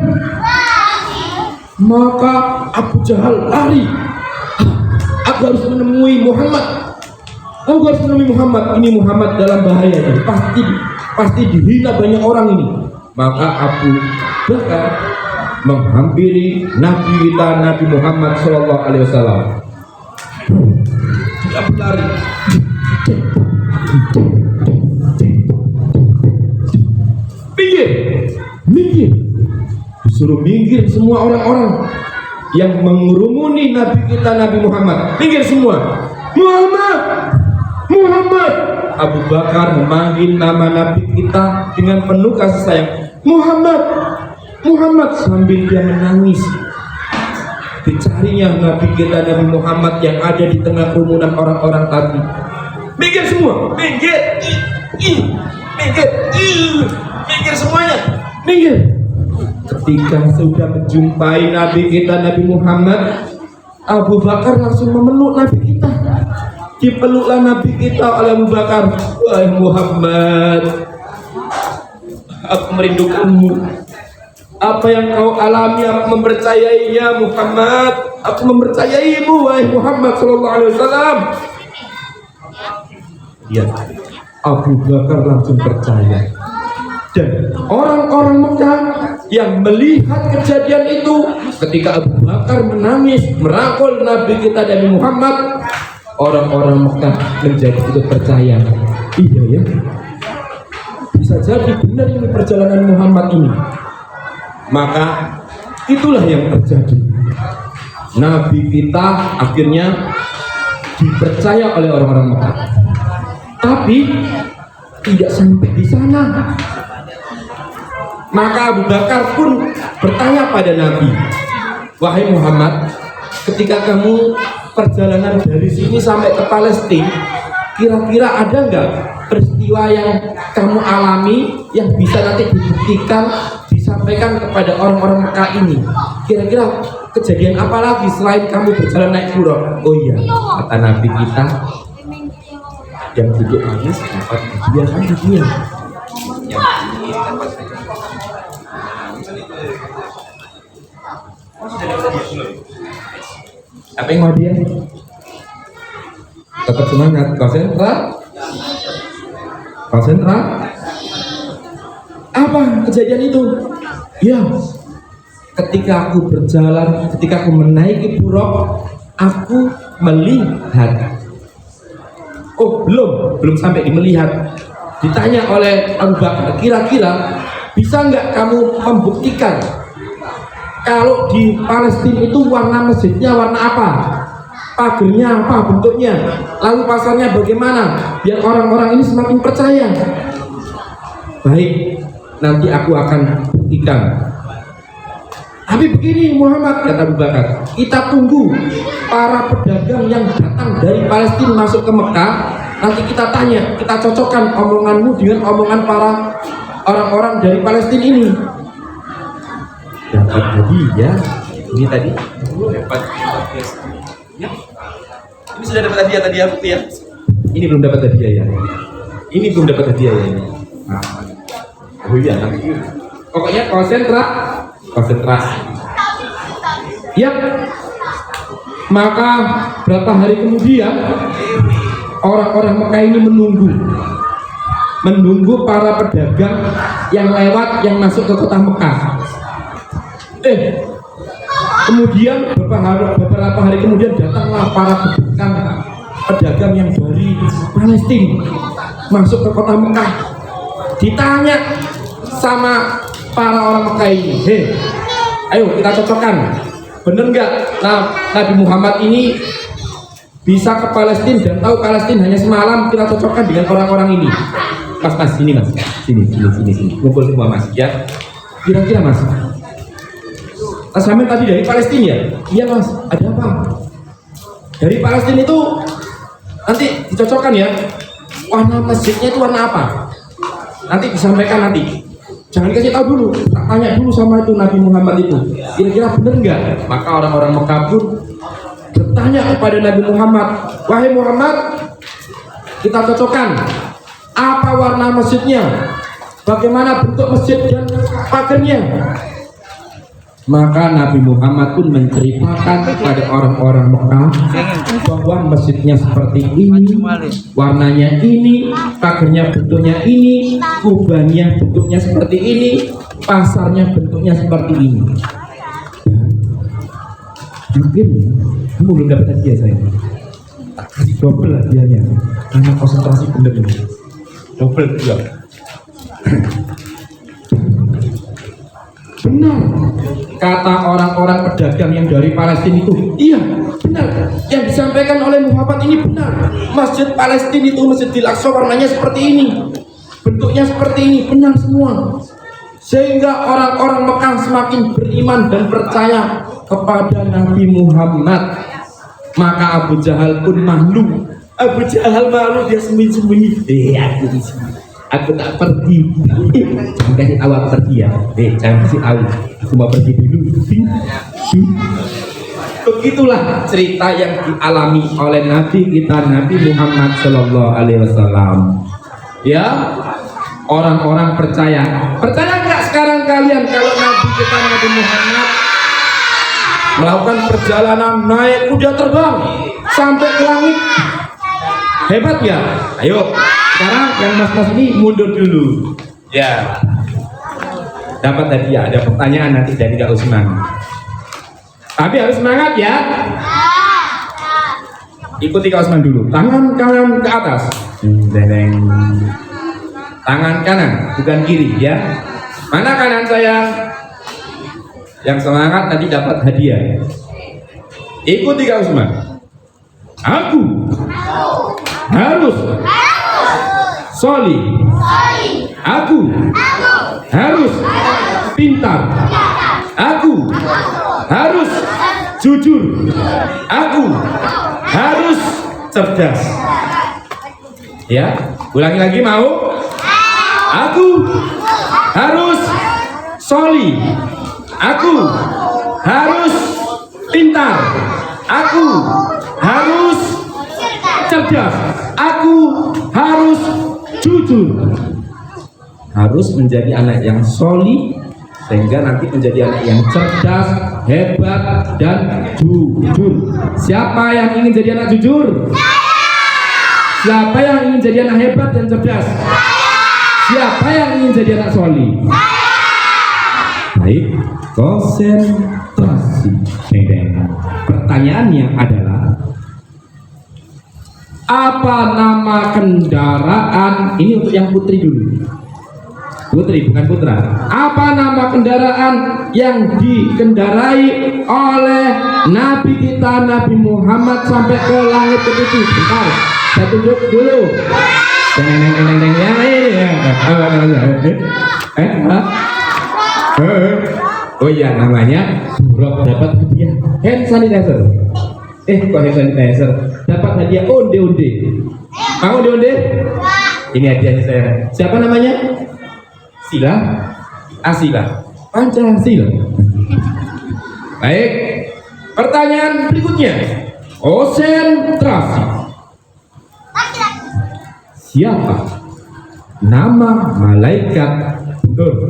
Maka Abu Jahal lari. Aku harus menemui Muhammad. Aku harus menemui Muhammad. Ini Muhammad dalam bahaya. Pasti dihina banyak orang ini. Maka Abu Bakar menghampiri Nabi kita Nabi Muhammad Shallallahu Alaihi Wasallam. Abu lari. Minggir, disuruh minggir semua orang-orang yang mengurumuni Nabi kita Nabi Muhammad. Minggir semua. Muhammad. Abu Bakar memanggil nama Nabi kita dengan penuh kasih sayang. Muhammad sambil dia menangis. Dicarinya Nabi kita Nabi Muhammad yang ada di tengah kerumunan orang-orang tadi. Minggir semua, minggir semuanya, minggir. Ketika sudah menjumpai Nabi kita Nabi Muhammad, Abu Bakar langsung memeluk Nabi kita. Dipeluklah Nabi kita oleh Abu Bakar. Wahai Muhammad, aku merindukanmu. Apa yang kau alami aku mempercayainya Muhammad. Aku mempercayaimu wahai Muhammad Sallallahu Alaihi Wasallam. Ya, Abu Bakar langsung percaya. Dan orang-orang Mekah yang melihat kejadian itu ketika Abu Bakar menangis merangkul Nabi kita Nabi Muhammad, orang-orang Mekah menjadi ikut percaya. Iya ya, bisa jadi benar ini perjalanan Muhammad ini. Maka itulah yang terjadi. Nabi kita akhirnya dipercaya oleh orang-orang Mekah. Tapi tidak sampai di sana. Maka Abu Bakar pun bertanya pada Nabi, wahai Muhammad, ketika kamu perjalanan dari sini sampai ke Palestina, kira-kira ada nggak peristiwa yang kamu alami yang bisa nanti dibuktikan, bisa sampaikan kepada orang-orang Mekah ini, kira-kira kejadian apa lagi selain kamu berjalan naik Buraq? Oh iya, kata Nabi kita, yang duduk manis dapat hadiah kan dia. Apa yang mau dia? Tetap semangat, konsentrasi. Apa kejadian itu? Ya, ketika aku berjalan, ketika aku menaiki Buraq, aku melihat. Oh, belum sampai di melihat. Ditanya oleh Abu Bakar, kira-kira bisa nggak kamu membuktikan kalau di Palestina itu warna masjidnya warna apa? Pagernya apa bentuknya? Lalu pasarnya bagaimana? Biar orang-orang ini semakin percaya. Baik, nanti aku akan buktikan. Tapi begini Muhammad, kata Abu Bakar, kita tunggu para pedagang yang datang dari Palestina masuk ke Mekah. Nanti kita tanya, kita cocokkan omonganmu dengan omongan para orang-orang dari Palestina ini. Dapat hadiah, ini tadi. Dapat ya. Ini sudah dapat hadiah tadi aku ya. Ini belum dapat hadiah ya. Ini belum dapat hadiah ya. Nah. Oh iya, nanti. Pokoknya konsentrasi. Ya. Maka berapa hari kemudian orang-orang Mekah ini menunggu para pedagang yang lewat, yang masuk ke kota Mekah. Kemudian beberapa hari kemudian datanglah para pedagang yang dari Palestina masuk ke kota Mekah. Ditanya sama para orang Mekah ini, ayo kita cocokkan, bener nggak Nabi Muhammad ini bisa ke Palestina dan tahu Palestina hanya semalam? Kita cocokkan dengan orang-orang ini. Mas, sini mas, sini, ngumpul semua mas, ya. Kira-kira mas, Sampai tadi dari Palestina ya? Iya mas, ada apa? Dari Palestina itu nanti dicocokkan ya, warna masjidnya itu warna apa? Nanti disampaikan nanti. Jangan dikasih tahu dulu, tak tanya dulu sama itu Nabi Muhammad itu. Kira-kira benar nggak? Maka orang-orang Mekah pun bertanya kepada Nabi Muhammad, wahai Muhammad, kita cocokkan. Apa warna masjidnya? Bagaimana bentuk masjid dan pagernya? Maka Nabi Muhammad pun menceritakan kepada orang-orang Mekah bahwa masjidnya seperti ini, warnanya ini, pagernya bentuknya ini, kubahnya bentuknya seperti ini, pasarnya bentuknya seperti ini. Mungkin kamu belum dapat hadiah saya. Tak kasih double hadiahnya, karena konsentrasi bener ini. Double juga. Benar kata orang-orang pedagang yang dari Palestina itu, iya benar yang disampaikan oleh Muhammad ini benar. Masjid Palestina itu Masjidil Aqsa warnanya seperti ini, bentuknya seperti ini, benar semua. Sehingga orang-orang Mekah semakin beriman dan percaya kepada Nabi Muhammad. Maka Abu Jahal pun malu. Abu Jahal malu, dia sembunyi-sembunyi. Aku tak pergi. Jangan kasih tahu aku pergi ya. Jangan kasih tahu. Aku mau pergi dulu. Begitulah cerita yang dialami oleh Nabi kita, Nabi Muhammad Sallallahu Alaihi Wasallam. Ya, orang-orang percaya. Percaya nggak sekarang kalian kalau Nabi kita Nabi Muhammad melakukan perjalanan naik kuda terbang sampai ke langit? Hebat ya? Ayo. Sekarang yang mas-mas ini mundur dulu. Ya. Dapat hadiah, ada pertanyaan nanti dari Kak Usman. Tapi harus semangat ya. Ikuti Kak Usman dulu. Tangan kanan ke atas. Tangan kanan, bukan kiri ya. Mana kanan saya? Yang semangat nanti dapat hadiah. Ikuti Kak Usman. Aku harus solih. Aku harus pintar. Aku harus jujur. Aku harus cerdas. Ya, ulangi lagi mau? Aku harus soli, aku harus pintar, aku harus cerdas, aku harus jujur. Harus menjadi anak yang soli sehingga nanti menjadi anak yang cerdas, hebat, dan jujur. Siapa yang ingin jadi anak jujur? Siapa yang ingin jadi anak hebat dan cerdas? Siapa yang ingin jadi anak soli? Baik, konsentrasi. Pertanyaannya adalah, apa nama kendaraan? Ini untuk yang putri dulu. Putri, bukan putra. Apa nama kendaraan yang dikendarai oleh Nabi kita Nabi Muhammad sampai ke langit ketujuh? Bentar, saya tunjuk dulu. Oh iya, namanya Buruk. Dapat hadiah hand sanitizer. Kok hand sanitizer? Dapat hadiah onde-onde. Mau onde-onde? Ini hadiahnya saya. Siapa namanya? Sila, Asila, Pancasila. Baik, pertanyaan berikutnya. Konsentrasi. Siapa nama malaikat? Belum.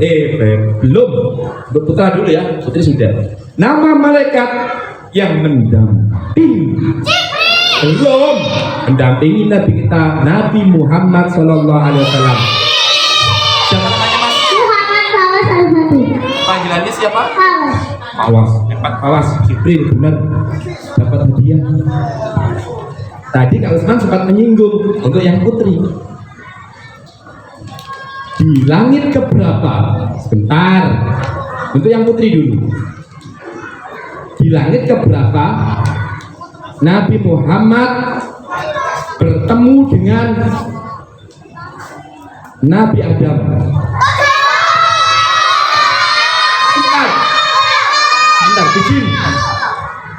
Putra dulu ya, putri sudah. Nama malaikat yang mendampingi. Belum. Mendampingi Nabi kita Nabi Muhammad SAW. Siapa namanya Mas? Muhammad Fawas Al-Fatih. Panggilannya siapa? Fawas. Fawas. Fawas. Jibril, benar. Dapat hadiah. Tadi Kak Usman sempat menyinggung untuk yang putri. Di langit keberapa? Sebentar. Untuk yang putri dulu. Di langit keberapa Nabi Muhammad bertemu dengan Nabi Adam? Sebentar, izin.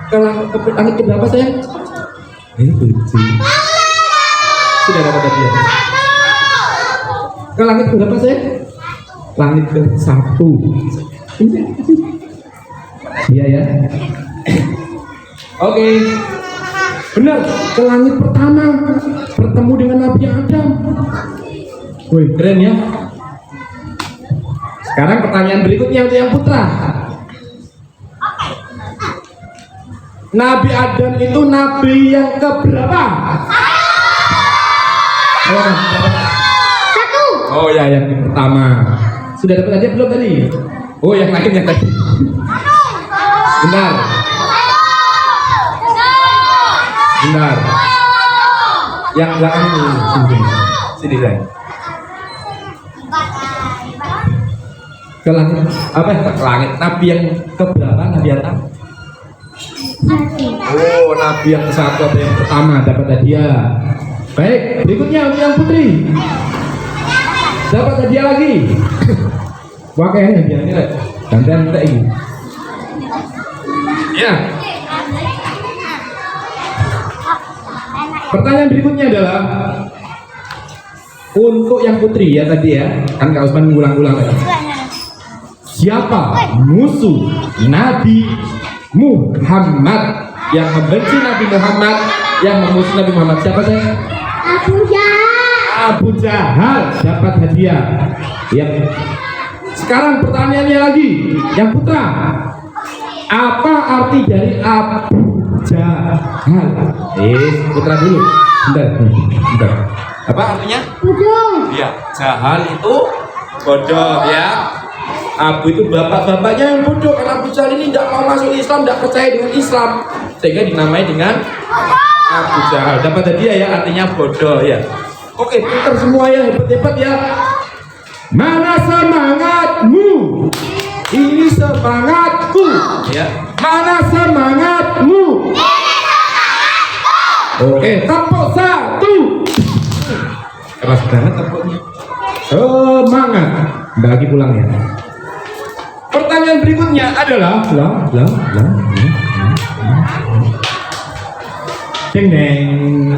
Ke langit keberapa sayang? Ini izin. Sudah dapat hadiah. Ke langit berapa sayang? Langit ke-1. Iya ya. Oke. Benar, ke langit pertama bertemu dengan Nabi Adam. Wih, keren ya. Sekarang pertanyaan berikutnya untuk yang putra. Nabi Adam itu nabi yang keberapa? Satu. Oh ya, yang pertama. Sudah dapat hadiah belum tadi? Oh, yang lain yang tadi. Benar. Benar. Yang belakang ini. Sini saya. Ke langit apa ya? Ke langit. Nabi yang keberapa? Nabi Adam? Oh, Nabi yang ke-1 atau yang pertama dapat hadiah. Baik, berikutnya untuk yang putri. Dapat hadiah lagi. Wah, kayaknya hadiahnya gantian kita ini. Ya. Pertanyaan berikutnya adalah untuk yang putri ya tadi ya. Kan Kak Usman mengulang-ulang tadi. Siapa musuh Nabi Muhammad yang membenci Nabi Muhammad, yang memusuhi Nabi Muhammad? Siapa saya? Abu Jahal. Abu Jahal dapat hadiah. Yang sekarang pertanyaannya lagi, yang putra. Apa arti dari Abu Jahal? Putra dulu. Bentar. Apa artinya? Bodoh. Ya, Jahal itu bodoh ya. Abu itu bapak-bapaknya yang bodoh, karena Abu Jahal ini tidak mau masuk Islam, tidak percaya dengan Islam, sehingga dinamai dengan Abu Jahal. Dapat hadiah ya, artinya bodoh ya. Oke, pintar semua ya, hebat-hebat ya. Mana semangatmu? Ini semangatku ya. Mana semangatmu? Oke, tepuk satu. Keras banget tepuknya. Semangat. Bagi pulang ya. Pertanyaan berikutnya adalah deng deng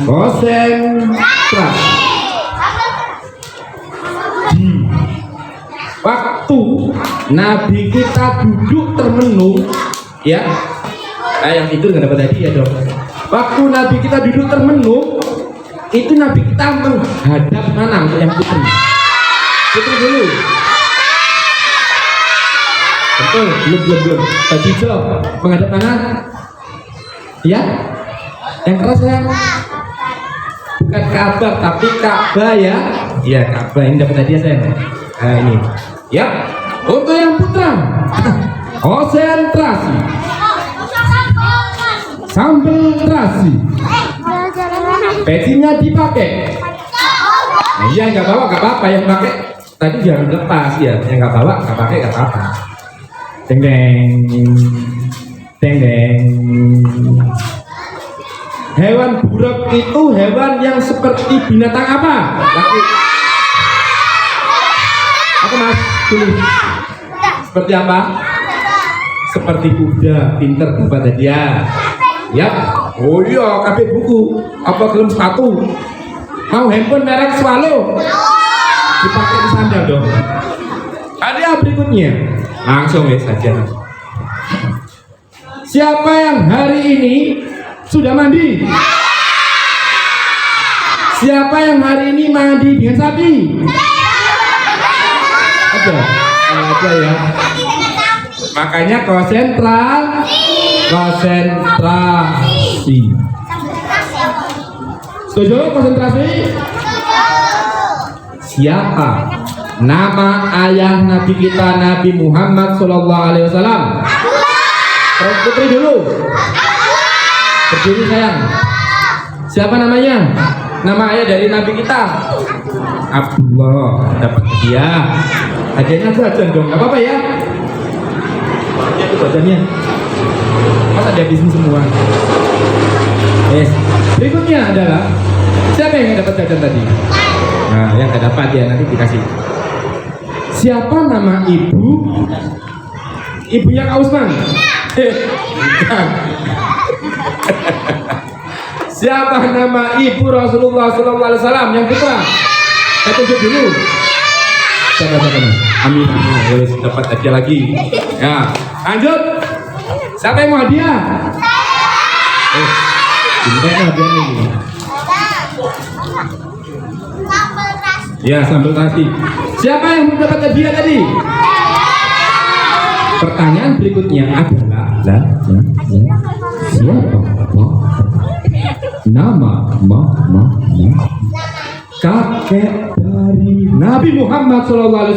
konsentrasi. Waktu waktu Nabi kita duduk termenung, ya, yang tidur nggak dapat hadiah dong. Waktu Nabi kita duduk termenung, itu Nabi kita menghadap mana untuk yang putri? Putri dulu. Betul, belum. Baju hijau menghadap mana? Ya, yang keras ya. Bukan Ka'bah tapi Ka'bah ya. Iya Ka'bah, ini dapat hadiah saya. Nah ini. Ya, untuk yang putra. Konsentrasi. Sambil terasi. Pecinya dipakai. Nah, iya nggak bawa nggak apa-apa, yang pakai tadi jangan lepas ya. Yang nggak bawa nggak pakai nggak apa-apa. Deng deng. Hewan buruk itu hewan yang seperti binatang apa? Laki. Apa mas? Tulis. Seperti apa? Seperti kuda, pinter dapat hadiah. Ya. Oh iya, kabeh buku. Apa gelem sepatu? Mau handphone merek Swallow? Dipakai di sandal dong. Hadiah berikutnya. Langsung ya saja. Siapa yang hari ini sudah mandi? Siapa yang hari ini mandi dengan sapi? Ada ya. Makanya konsentrasi. Setuju konsentrasi? Siapa nama ayah Nabi kita Nabi Muhammad SAW? Putri dulu. Berdiri sayang. Siapa namanya? Nama ayah dari Nabi kita? Abdullah. Dapat hadiah. Hadiahnya jajan dong, nggak apa-apa ya? Itu jajannya. Masa dihabisin semua? Yes. Berikutnya adalah siapa yang dapat jajan tadi? Nah, yang nggak dapat ya nanti dikasih. Siapa nama ibunya Kak Usman? Bukan. Siapa nama ibu Rasulullah SAW yang putra? Saya tunjuk dulu. Siapa? Amin. Boleh dapat hadiah lagi. Ya, lanjut. Siapa yang mau hadiah? Ini hadiah ini. Ya, sambal nasi. Siapa yang mau dapat hadiah tadi? Pertanyaan berikutnya adalah siapa nama kakek dari Nabi Muhammad SAW?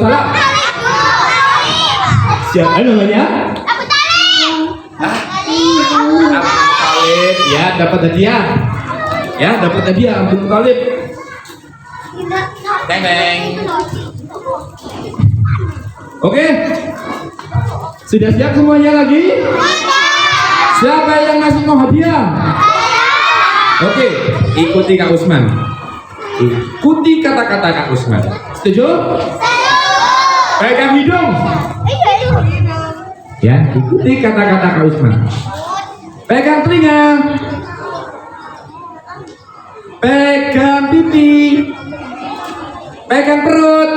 Siapa namanya? Abu Talib. Ya, dapat hadiah. Ya, dapat hadiah Abu Talib. Beng. Oke. Sudah siap semuanya lagi? Siapa yang ngasih mau hadiah? Oke, ikuti Kak Usman. Ikuti kata-kata Kak Usman. Setuju? Pegang hidung. Ya, ikuti kata-kata Kak Usman. Pegang telinga. Pegang pipi. Pegang perut.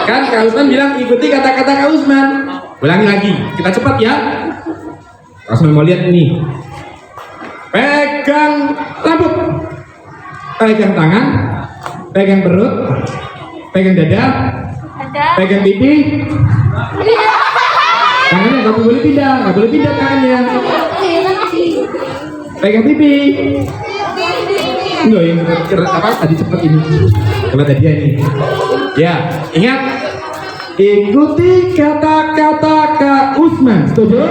Kan Kak Usman bilang ikuti kata-kata Kak Usman. Ulangi lagi, kita cepat ya. Kak Usman mau lihat ini. Pegang rambut, pegang tangan, pegang perut, pegang dada, pegang pipi. Tangannya nggak boleh pindah tangannya. Pegang pipi. Enggak, yang apa tadi cepet ini. Coba tadi ini. Ya, ingat. Ikuti kata-kata Kak Usman. Setuju?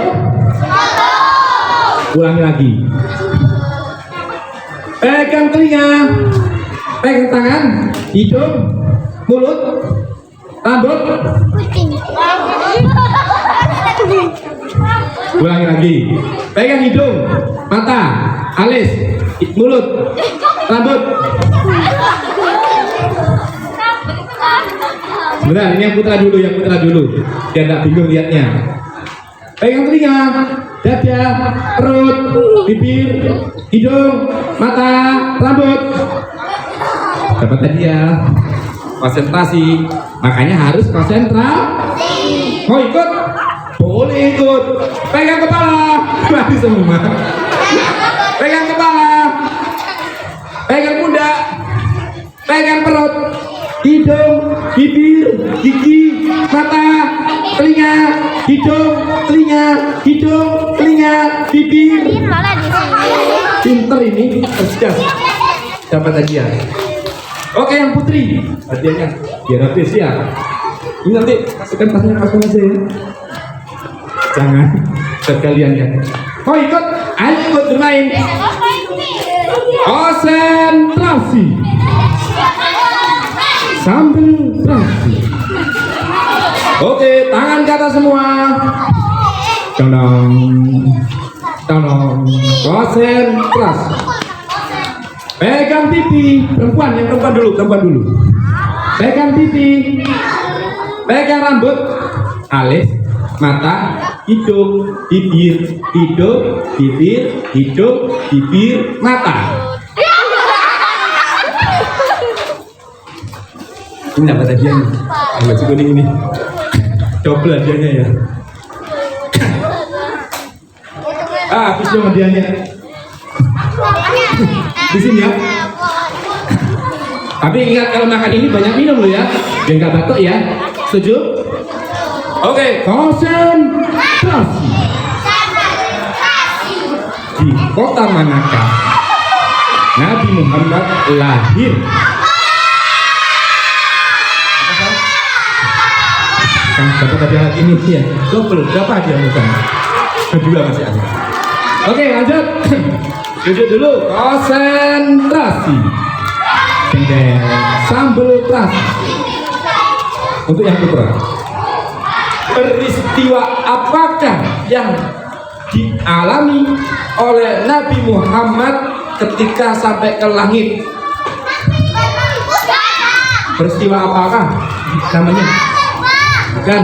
Ulangi lagi. Pegang telinga, pegang tangan, hidung, mulut, rambut. Ulangi lagi. Pegang hidung, mata, alis, mulut, rambut. Sebentar, ini yang putra dulu, biar nggak bingung lihatnya. Pegang telinga, dada, perut, bibir, hidung, mata, rambut. Dapat hadiah. konsentrasi. Makanya harus konsentrasi. Mau ikut? Boleh ikut. Pegang kepala. Mati semua. Pegang kepala. Pegang pundak. Pegang perut. Hidung, bibir, gigi, mata, telinga, hidung, telinga, hidung, telinga, bibir. Pinter ini, cerdas. Dapat hadiah. Oke, yang putri, hadiahnya biar habis ya. Ini nanti masukkan tasnya kosong aja ya. Jangan, buat kalian ya. Mau ikut? Ayo ikut bermain. Konsentrasi. Sambil beraksi. Oke, tangan ke atas semua. Tolong, tolong, konsentrasi. Pegang pipi, perempuan, yang perempuan dulu. Pegang pipi, pegang rambut, alis, mata, hidung, bibir, hidung, bibir, hidung, bibir, mata. Ini dapat hadiah nih, baju kuning ini. Double hadiahnya ya. Habis dong hadiahnya. Di sini ya. Tapi ingat kalau makan ini banyak minum loh ya, biar nggak batuk ya. Setuju? Oke, konsentrasi. Di kota manakah Nabi Muhammad lahir? Dapat hadiah lagi ini ya, double, berapa hadiah bukan? Kedua masih ada. Oke, lanjut. Duduk dulu, konsentrasi. Gendeng, sambal terasi. Untuk yang putra, peristiwa apakah yang dialami oleh Nabi Muhammad ketika sampai ke langit? Peristiwa apakah namanya? Bukan.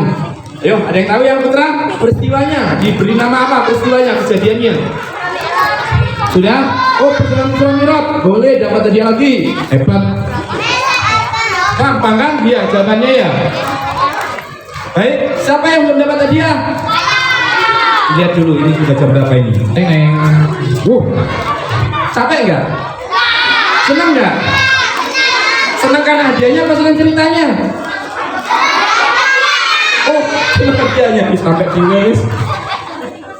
Ayo, ada yang tahu yang putra? Peristiwanya diberi nama apa? Peristiwanya, kejadiannya. Sudah? Oh, perjalanan Mi'raj. Boleh dapat hadiah lagi. Hebat. Gampang kan? Iya, jawabannya ya. Baik, siapa yang belum dapat hadiah? Lihat dulu, ini sudah jam berapa ini? Teng. Capek nggak? Senang nggak? Senang karena hadiahnya apa senang ceritanya? Oh, senang hadiahnya. Sampai sini.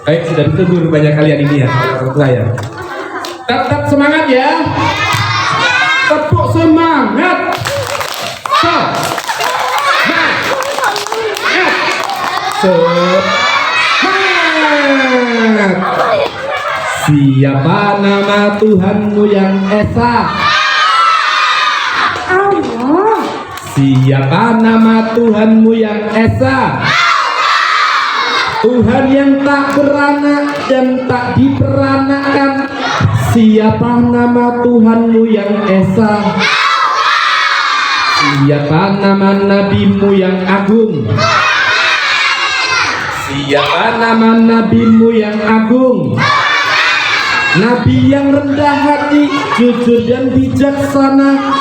Baik, sudah ditunggu banyak kalian ini ya, saya. Tetap semangat ya. Tepuk semangat. Semangat. Siapa nama Tuhanmu yang esa? Allah. Siapa nama Tuhanmu yang esa? Tuhan yang tak beranak dan tak diperanakan. Siapa nama Tuhanmu yang esa? Siapa nama nabimu yang agung? Siapa nama nabimu yang agung? Nabi yang rendah hati, jujur dan bijaksana.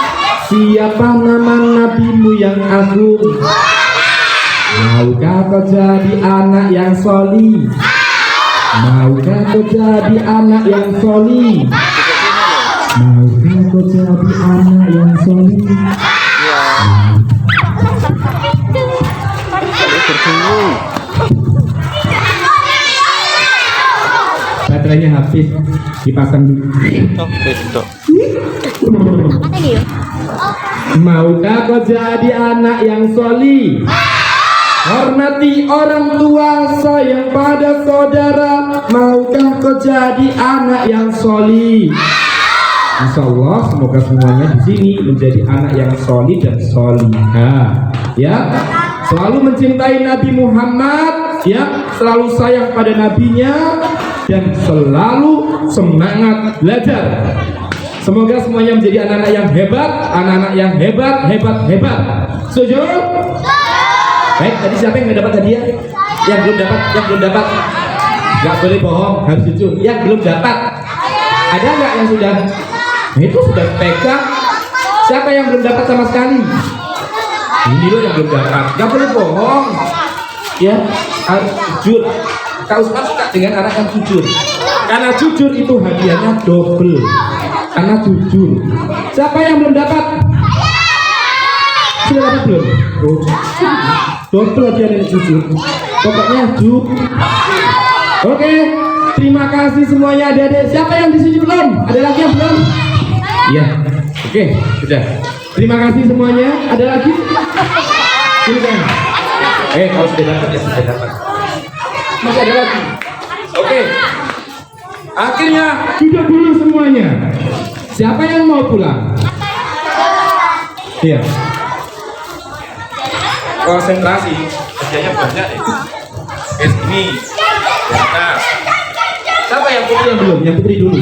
Siapa nama nabimu yang agung? Maukah kau jadi anak yang soli? Maukah kau jadi anak yang soli? Maukah kau jadi anak yang soli? Baterainya habis, dipasang dulu. Maukah kau jadi anak yang soli? Hormati orang tua, sayang pada saudara. Maukah kau jadi anak yang soli? Insya Allah semoga semuanya di sini menjadi anak yang soli dan solihah. Ya, selalu mencintai Nabi Muhammad. Ya, selalu sayang pada nabinya dan selalu semangat belajar. Semoga semuanya menjadi anak-anak yang hebat, anak-anak yang hebat. Setuju? Baik, tadi siapa yang dapat hadiah? Yang belum dapat. Gak boleh bohong, harus jujur. Yang belum dapat, ada nggak yang sudah? Nah, itu sudah pegang. Siapa yang belum dapat sama sekali? Ini loh yang belum dapat. Gak boleh bohong. Ya, harus jujur. Kak Usman suka dengan anak yang jujur. Karena jujur itu hadiahnya double. Karena jujur. Siapa yang belum dapat? Sudah dapat belum? Oh. Double hadiahnya jujur. Pokoknya jujur. Oke, terima kasih semuanya adik-adik. Siapa yang di sini belum? Ada lagi yang belum? Iya. Oke, sudah. Terima kasih semuanya. Ada lagi? Silakan. Kalau sudah dapat ya sudah dapat. Masih ada lagi. Oke. Akhirnya duduk dulu semuanya. Siapa yang mau pulang? Iya. Konsentrasi. Kerjanya banyak deh. Ini. Nah. Siapa yang putri yang belum? Yang putri dulu.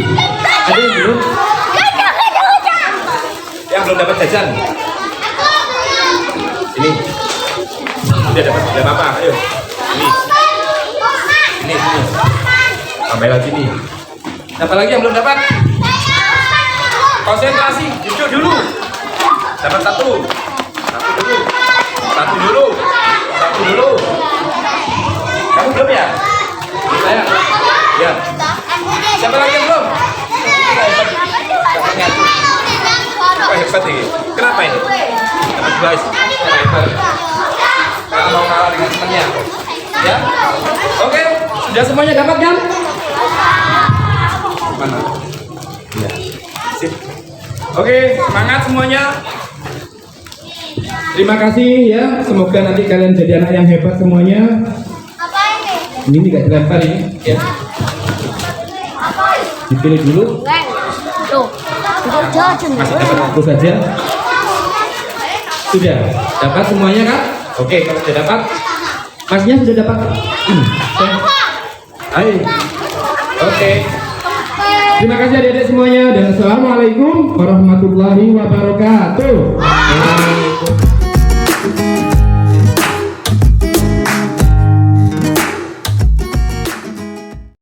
Ada yang belum? Yang belum dapat jajan. Ini. Sudah dapat, tidak apa-apa. Ayo. Ini. Sampai lagi nih. Siapa lagi yang belum dapat? Konsentrasi, jujur dulu. Dapat satu dulu. Kamu belum ya? Saya. Ya. Siapa lagi yang belum? Hebat ini. Kenapa ini? Guys, hebat. Kalau mau kalah dengan temannya. Ya. Oke, sudah semuanya dapat kan? Mana? Ya. Sip. Oke, semangat semuanya. Terima kasih ya. Semoga nanti kalian jadi anak yang hebat semuanya. Ini nggak dilempar ini, ya. Dipilih dulu. Masih dapat satu saja. Sudah dapat semuanya kan? Oke, kalau sudah dapat, masnya sudah dapat. Ayo. Oke. Terima kasih adik-adik semuanya dan assalamualaikum warahmatullahi wabarakatuh.